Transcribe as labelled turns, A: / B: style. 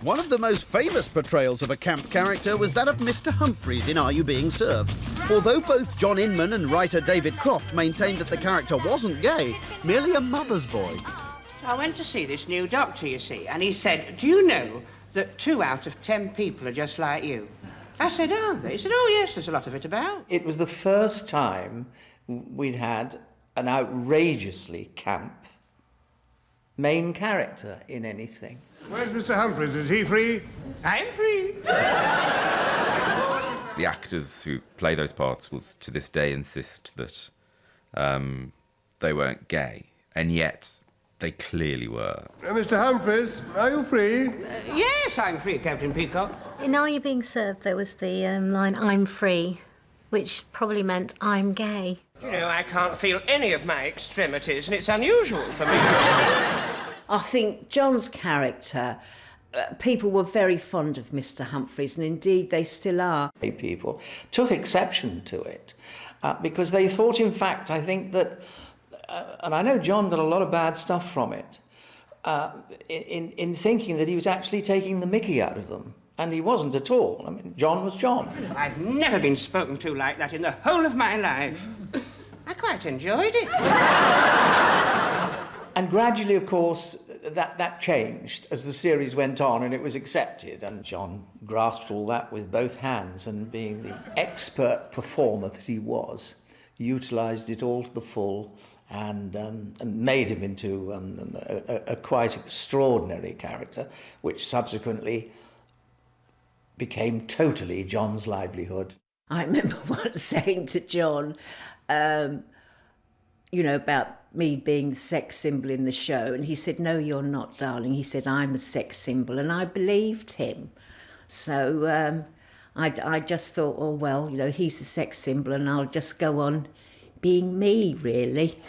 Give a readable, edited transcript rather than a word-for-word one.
A: One of the most famous portrayals of a camp character was that of Mr. Humphreys in Are You Being Served? Although both John Inman and writer David Croft maintained that the character wasn't gay, merely a mother's boy.
B: So I went to see this new doctor, you see, and he said, do you know that 2 out of 10 people are just like you? I said, are they? He said, oh, yes, there's a lot of it about.
C: It was the first time we'd had an outrageously camp main character in anything.
D: Where's Mr. Humphreys? Is he free?
B: I'm free.
E: The actors who play those parts will, to this day, insist that they weren't gay, and yet they clearly were.
D: Mr. Humphreys, are you free?
B: Yes, I'm free, Captain Peacock.
F: In Are You Being Served, there was the line, I'm free, which probably meant I'm gay.
B: You know, I can't feel any of my extremities, and it's unusual for me.
G: I think John's character, people were very fond of Mr. Humphreys, and indeed they still are.
C: People took exception to it because they thought, in fact, I think that, and I know John got a lot of bad stuff from it, in thinking that he was actually taking the mickey out of them. And he wasn't at all. I mean, John was John.
B: I've never been spoken to like that in the whole of my life. I quite enjoyed it.
C: And gradually, of course, that changed as the series went on and it was accepted. And John grasped all that with both hands and, being the expert performer that he was, utilised it all to the full and made him into a quite extraordinary character, which subsequently became totally John's livelihood.
G: I remember once saying to John, you know, about me being the sex symbol in the show, and he said, no, you're not, darling. He said, I'm a sex symbol, and I believed him. So I just thought, oh, well, you know, he's the sex symbol, and I'll just go on being me, really.